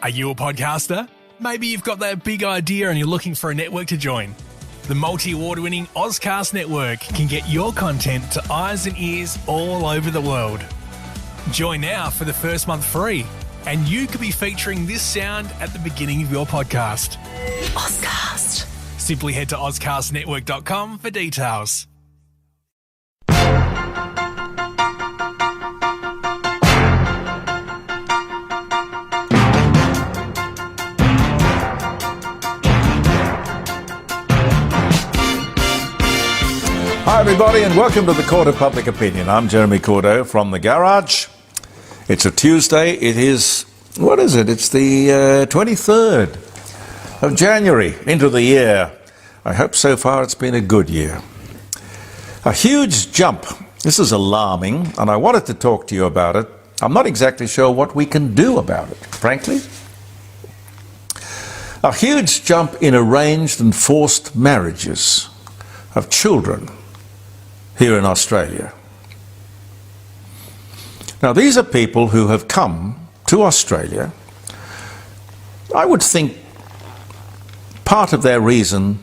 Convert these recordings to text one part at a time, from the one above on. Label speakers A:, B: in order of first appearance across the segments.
A: Are you a podcaster? Maybe you've got that big idea and you're looking for a network to join. The multi-award-winning Ozcast network can get your content to eyes and ears all over the world. Join now for the first month free, and you could be featuring this sound at the beginning of your podcast.
B: Ozcast.
A: Simply head to ozcastnetwork.com for details.
C: Hi everybody and welcome to the Court of Public Opinion. I'm Jeremy Cordo from the garage. It's a Tuesday. It is, what is it? It's the 23rd of January into the year. I hope so far it's been a good year. A huge jump. This is alarming and I wanted to talk to you about it. I'm not exactly sure what we can do about it, frankly. A huge jump in arranged and forced marriages of children here in Australia. Now these are people who have come to Australia. I would think part of their reason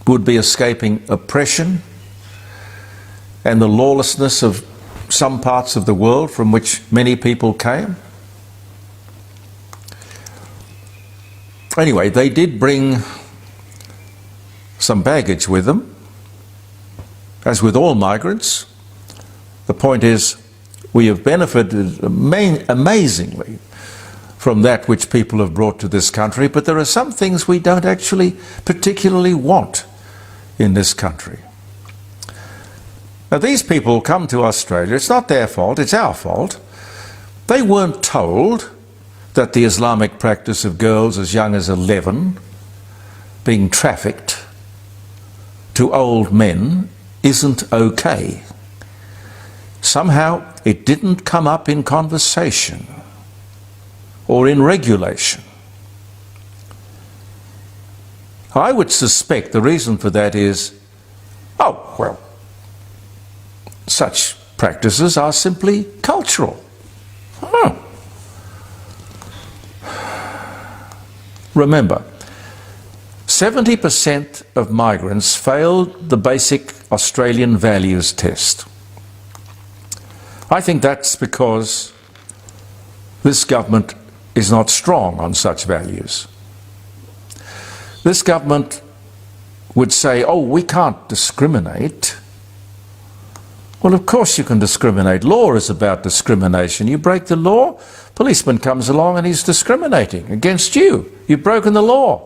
C: would be escaping oppression and the lawlessness of some parts of the world from which many people came. Anyway, they did bring some baggage with them. As with all migrants, the point is we have benefited amazingly from that which people have brought to this country, but there are some things we don't actually particularly want in this country. Now these people come to Australia, it's not their fault, it's our fault. They weren't told that the Islamic practice of girls as young as 11 being trafficked to old men isn't okay. Somehow it didn't come up in conversation or in regulation. I would suspect the reason for that is, oh, well, such practices are simply cultural. Remember, 70% of migrants failed the basic Australian values test. I think that's because this government is not strong on such values. This government would say, oh, we can't discriminate. Well, of course you can discriminate. Law is about discrimination. You break the law, policeman comes along and he's discriminating against you. You've broken the law.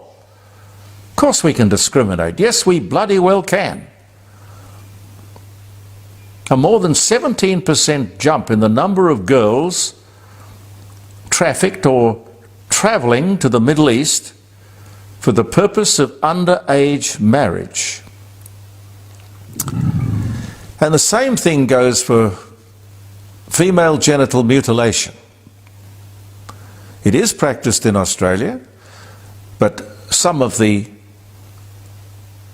C: Of course we can discriminate. Yes, we bloody well can. A more than 17% jump in the number of girls trafficked or travelling to the Middle East for the purpose of underage marriage. And the same thing goes for female genital mutilation. It is practiced in Australia, but some of the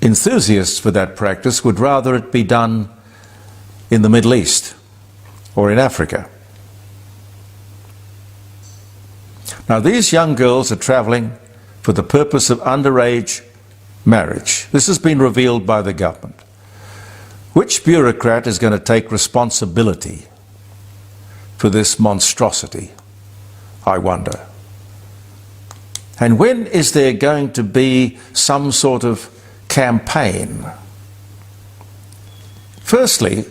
C: enthusiasts for that practice would rather it be done in the Middle East or in Africa. Now these young girls are travelling for the purpose of underage marriage. This has been revealed by the government. Which bureaucrat is going to take responsibility for this monstrosity, I wonder? And when is there going to be some sort of campaign? Firstly,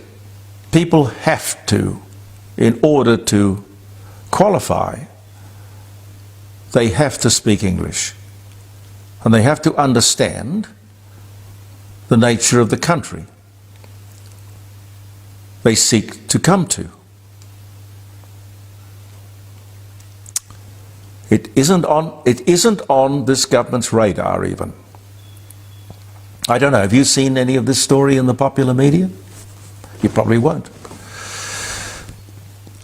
C: people have to, in order to qualify, they have to speak English. And they have to understand the nature of the country they seek to come to. It isn't on this government's radar even. I don't know, have you seen any of this story in the popular media? You probably won't.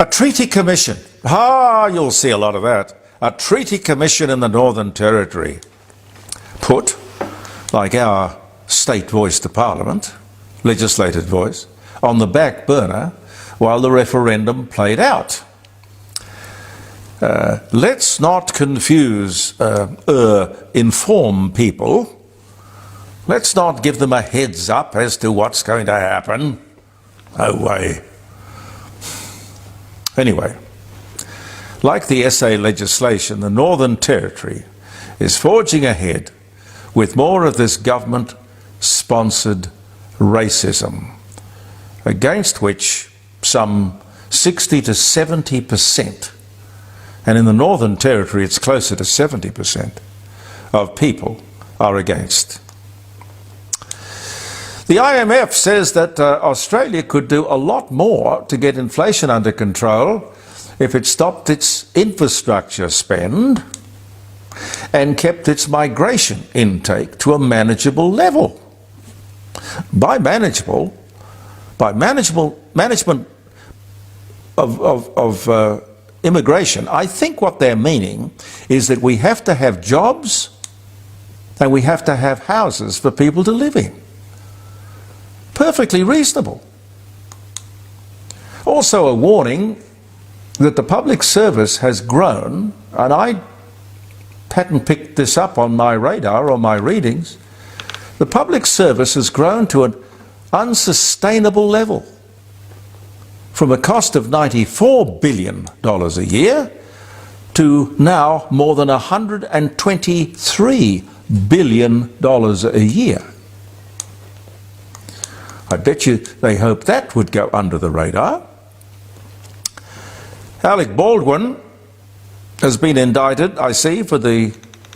C: A treaty commission. You'll see a lot of that. A treaty commission in the Northern Territory put, like our state voice to Parliament, legislative voice, on the back burner while the referendum played out. let's not confuse, inform people. Let's not give them a heads up as to what's going to happen. No way. Anyway, like the SA legislation, the Northern Territory is forging ahead with more of this government-sponsored racism, against which some 60 to 70%, and in the Northern Territory it's closer to 70%, of people are against. The IMF says that Australia could do a lot more to get inflation under control if it stopped its infrastructure spend and kept its migration intake to a manageable level. By management of immigration, I think what they're meaning is that we have to have jobs and we have to have houses for people to live in. Perfectly reasonable. Also a warning that the public service has grown, and I hadn't picked this up on my radar or my readings. The public service has grown to an unsustainable level, from a cost of $94 billion a year to now more than $123 billion a year. I bet you they hope that would go under the radar. Alec Baldwin has been indicted, I see, for the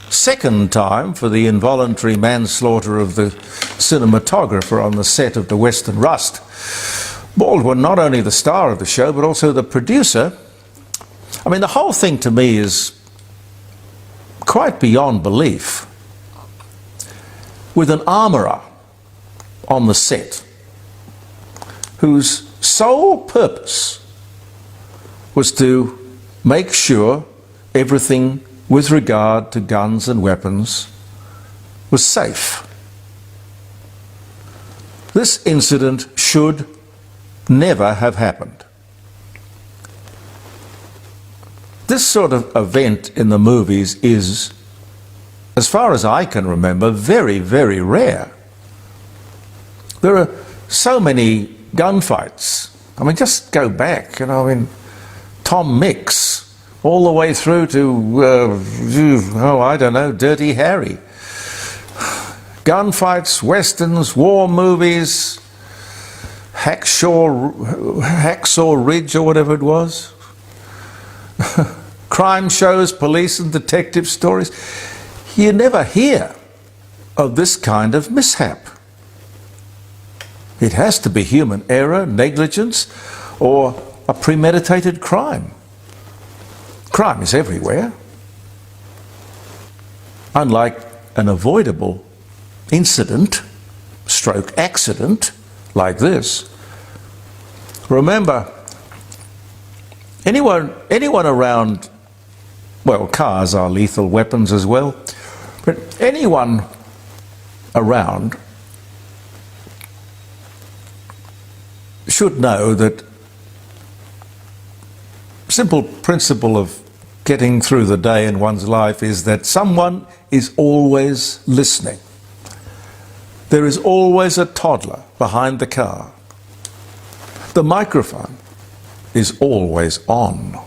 C: second time for the involuntary manslaughter of the cinematographer on the set of The Western Rust. Baldwin, not only the star of the show, but also the producer. I mean, the whole thing to me is quite beyond belief. With an armourer on the set, whose sole purpose was to make sure everything with regard to guns and weapons was safe. This incident should never have happened. This sort of event in the movies is, as far as I can remember, very, very rare. There are so many gunfights. I mean, just go back, I mean, Tom Mix, all the way through to, I don't know, Dirty Harry. Gunfights, westerns, war movies, Hacksaw Ridge or whatever it was. Crime shows, police and detective stories. You never hear of this kind of mishap. It has to be human error, negligence, or a premeditated crime. Crime is everywhere. Unlike an avoidable incident, stroke accident, like this. Remember, anyone around, well, cars are lethal weapons as well, but anyone around should know that simple principle of getting through the day in one's life is that someone is always listening. There is always a toddler behind the car. The microphone is always on.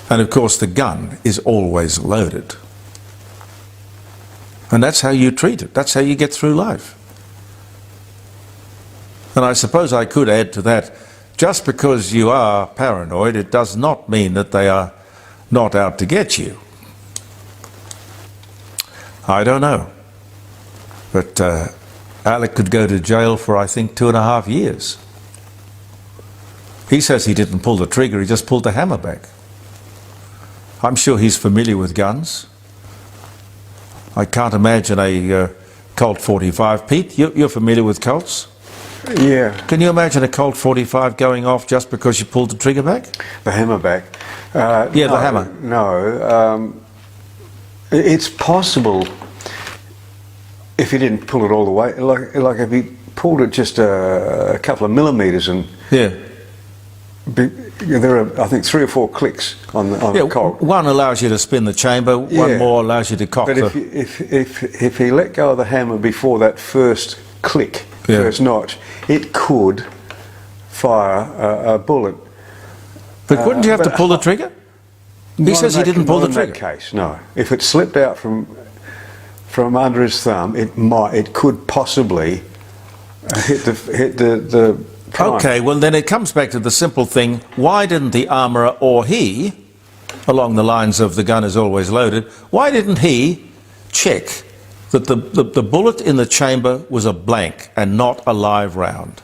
C: And of course the gun is always loaded. And that's how you treat it. That's how you get through life. And I suppose I could add to that, just because you are paranoid, it does not mean that they are not out to get you. I don't know. But Alec could go to jail for, I think, 2.5 years. He says he didn't pull the trigger, he just pulled the hammer back. I'm sure he's familiar with guns. I can't imagine a Colt 45. Pete, you're familiar with Colts?
B: Yeah.
C: Can you imagine a Colt 45 going off just because you pulled the trigger back?
B: The hammer back.
C: Yeah,
B: no,
C: the hammer.
B: No. It's possible if he didn't pull it all the way. Like if he pulled it just a couple of millimetres and...
C: Yeah.
B: there are, I think, 3 or 4 clicks on the colt.
C: One allows you to spin the chamber, one more allows you to cock
B: but if he let go of the hammer before that first click, first notch, it could fire a bullet.
C: But wouldn't you have to pull the trigger? He says he didn't pull the trigger.
B: In that case, no. If it slipped out from under his thumb, it could possibly hit the prime.
C: Okay, well then it comes back to the simple thing, why didn't the armourer or he, along the lines of the gun is always loaded, why didn't he check that the bullet in the chamber was a blank and not a live round?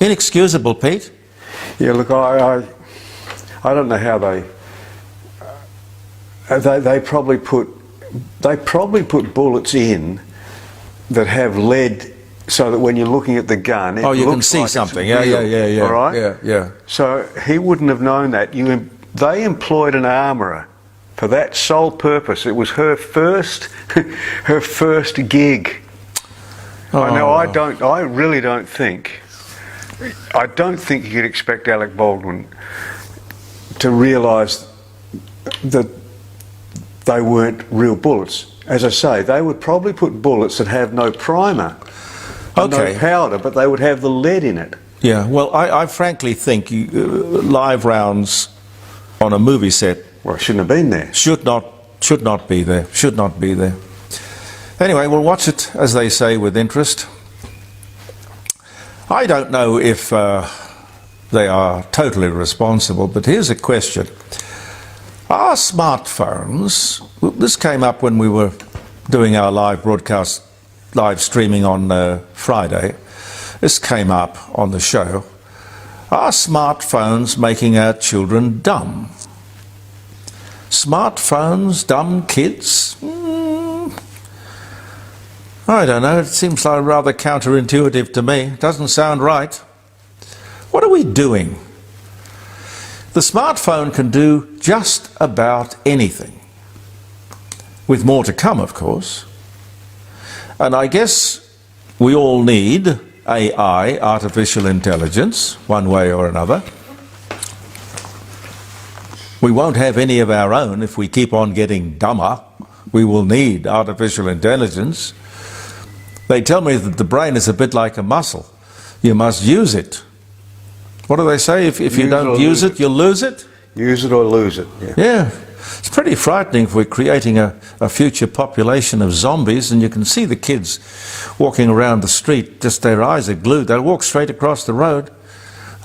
C: Inexcusable, Pete.
B: Yeah, look, I don't know how they probably put bullets in that have lead, so that when you're looking at the gun, it
C: you
B: looks
C: can see
B: like
C: something.
B: It's real,
C: Yeah.
B: All right.
C: Yeah.
B: So he wouldn't have known that. They employed an armourer for that sole purpose. It was her first gig. I really don't think you could expect Alec Baldwin to realise that they weren't real bullets. As I say, they would probably put bullets that have no primer, no powder, but they would have the lead in it.
C: Yeah, well, I frankly think live rounds on a movie set
B: shouldn't have been there.
C: Should not be there. Should not be there. Anyway, we'll watch it, as they say, with interest. I don't know if they are totally responsible, but here's a question. Our smartphones, this came up when we were doing our live broadcast, live streaming on Friday. This came up on the show. Are smartphones making our children dumb? Smartphones, dumb kids? I don't know, it seems like rather counterintuitive to me. Doesn't sound right. What are we doing? The smartphone can do just about anything, with more to come, of course. And I guess we all need AI, artificial intelligence, one way or another. We won't have any of our own if we keep on getting dumber. We will need artificial intelligence. They tell me that the brain is a bit like a muscle. You must use it. What do they say? If you don't use it, you'll lose it?
B: Use it or lose it.
C: Yeah. It's pretty frightening if we're creating a future population of zombies, and you can see the kids walking around the street, just their eyes are glued. They'll walk straight across the road,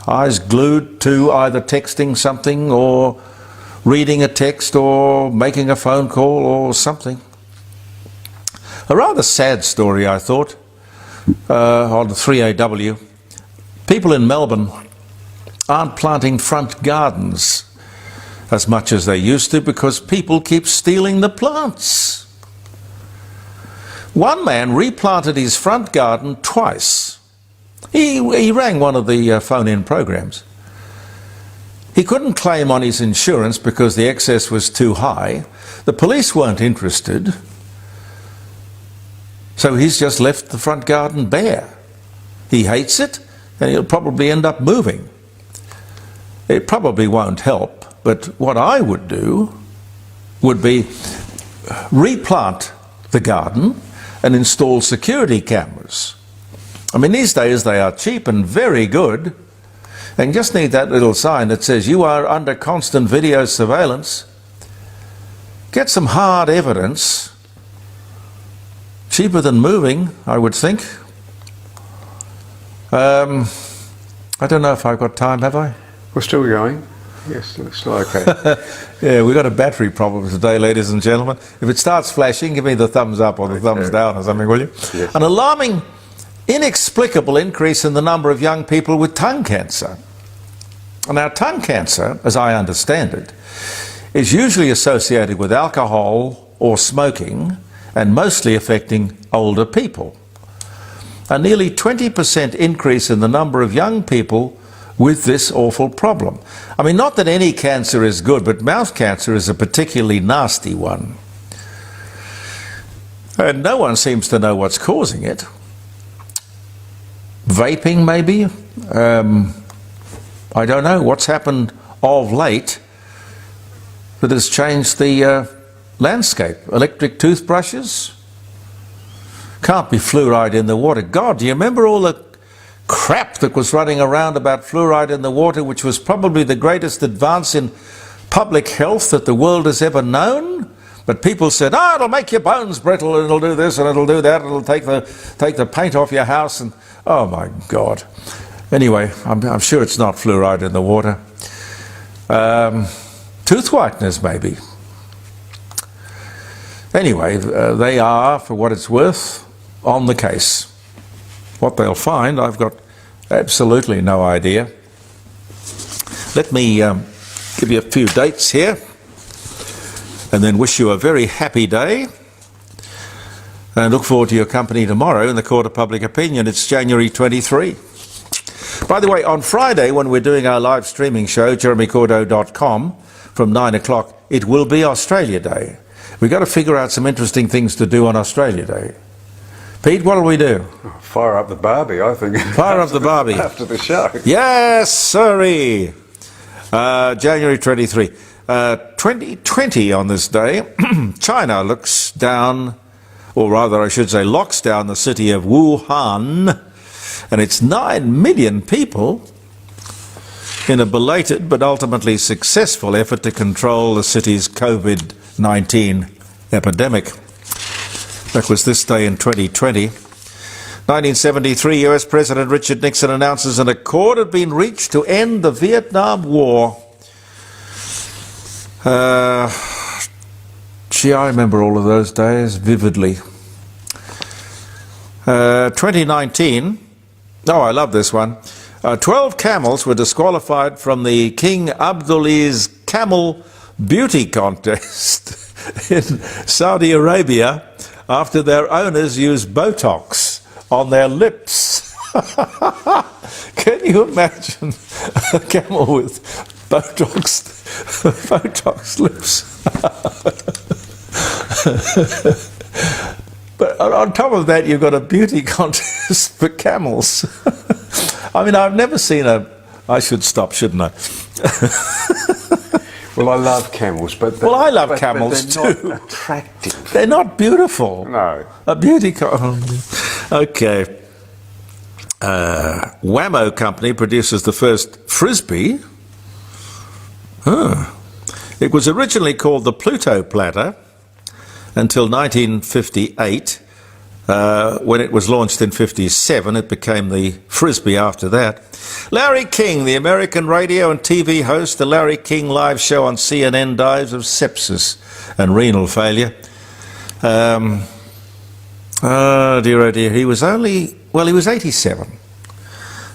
C: eyes glued to either texting something or reading a text or making a phone call or something. A rather sad story, I thought, on the 3AW. People in Melbourne aren't planting front gardens as much as they used to because people keep stealing the plants. One man replanted his front garden twice. He rang one of the phone-in programs. He couldn't claim on his insurance because the excess was too high. The police weren't interested. So he's just left the front garden bare. He hates it, and he'll probably end up moving. It probably won't help, but what I would do would be replant the garden and install security cameras. I mean, these days they are cheap and very good, and just need that little sign that says you are under constant video surveillance. Get some hard evidence. Cheaper than moving, I would think. I don't know if I've got time, have I?
B: We're still going. Yes, it's still okay.
C: Yeah, we've got a battery problem today, ladies and gentlemen. If it starts flashing, give me the thumbs up or the thumbs down or something, will you?
B: Yes.
C: An alarming, inexplicable increase in the number of young people with tongue cancer. Now, tongue cancer, as I understand it, is usually associated with alcohol or smoking, and mostly affecting older people. A nearly 20% increase in the number of young people with this awful problem. I mean, not that any cancer is good, but mouth cancer is a particularly nasty one. And no one seems to know what's causing it. Vaping, maybe. I don't know what's happened of late that has changed the landscape. Electric toothbrushes. Can't be fluoride in the water. God, do you remember all the crap that was running around about fluoride in the water, which was probably the greatest advance in public health that the world has ever known? But people said, oh, it'll make your bones brittle, and it'll do this, and it'll do that, it'll take the paint off your house, and oh my God. Anyway, I'm sure it's not fluoride in the water. Tooth whiteners, maybe. Anyway, they are, for what it's worth, on the case. What they'll find, I've got absolutely no idea. Let me give you a few dates here, and then wish you a very happy day, and look forward to your company tomorrow in the Court of Public Opinion. It's January 23. By the way, on Friday, when we're doing our live streaming show, jeremycordo.com, from 9 o'clock, it will be Australia Day. We've got to figure out some interesting things to do on Australia Day. Pete, what'll we do?
B: Fire up the Barbie, I think.
C: Fire up the Barbie.
B: After the show.
C: Yes, sirree. January 23. 2020 on this day, China looks down, or rather I should say locks down the city of Wuhan, and it's 9 million people in a belated but ultimately successful effort to control the city's COVID-19 epidemic. That was this day in 2020. 1973, US President Richard Nixon announces an accord had been reached to end the Vietnam War. Gee, I remember all of those days vividly. 2019, oh, I love this one. 12 camels were disqualified from the King Abdulaziz Camel Beauty Contest in Saudi Arabia after their owners used Botox on their lips. Can you imagine a camel with Botox lips? But on top of that, you've got a beauty contest for camels. I mean, I've never seen I should stop, shouldn't I?
B: Well, I love camels, but
C: I love camels
B: they're
C: too.
B: Not attractive.
C: They're not beautiful.
B: No.
C: A beauty Okay. Whammo Company produces the first Frisbee. It was originally called the Pluto Platter until 1958. When it was launched in 57, it became the Frisbee after that. Larry King, the American radio and TV host, the Larry King live show on CNN, dies of sepsis and renal failure. Oh dear, he was he was 87.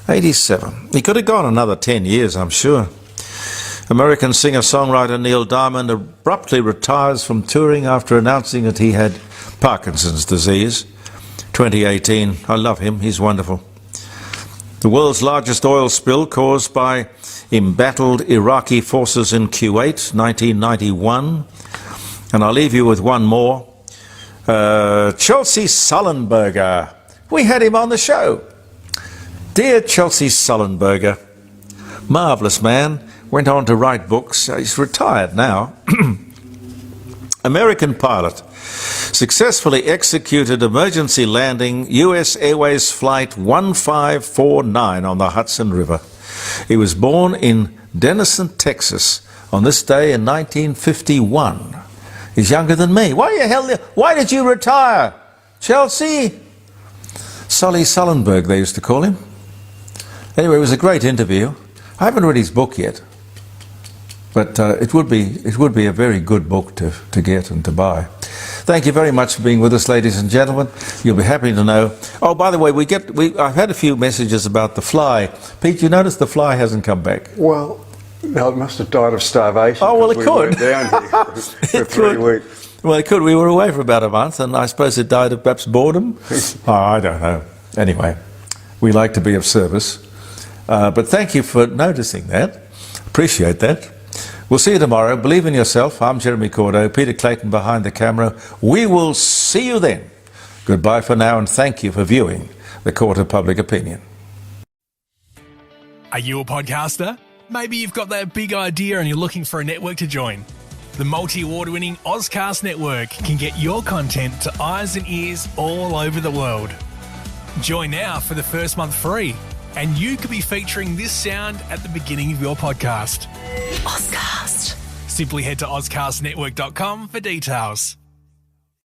C: 87. He could have gone another 10 years, I'm sure. American singer-songwriter Neil Diamond abruptly retires from touring after announcing that he had Parkinson's disease. 2018. I love him. He's wonderful. The world's largest oil spill caused by embattled Iraqi forces in Kuwait, 1991. And I'll leave you with one more. Chelsea Sullenberger. We had him on the show. Dear Chelsea Sullenberger, marvellous man, went on to write books. He's retired now. American pilot. Successfully executed emergency landing US Airways Flight 1549 on the Hudson River. He was born in Denison, Texas on this day in 1951. He's younger than me. Why did you retire? Chelsea? Sully Sullenberg, they used to call him. Anyway, it was a great interview. I haven't read his book yet, but it would be a very good book to get and to buy. Thank you very much for being with us, ladies and gentlemen. You'll be happy to know. Oh, by the way, I've had a few messages about the fly. Pete, you notice the fly hasn't come back?
B: Well, no, it must have died of starvation.
C: Oh, well, it
B: we
C: could.
B: Were down here for 3 weeks.
C: Well, it could. We were away for about a month, and I suppose it died of perhaps boredom. Oh, I don't know. Anyway, we like to be of service. But thank you for noticing that. Appreciate that. We'll see you tomorrow. Believe in yourself. I'm Jeremy Cordo, Peter Clayton behind the camera. We will see you then. Goodbye for now, and thank you for viewing the Court of Public Opinion.
A: Are you a podcaster? Maybe you've got that big idea and you're looking for a network to join. The multi-award-winning Ozcast Network can get your content to eyes and ears all over the world. Join now for the first month free, and you could be featuring this sound at the beginning of your podcast.
D: Ozcast.
A: Simply head to ozcastnetwork.com for details.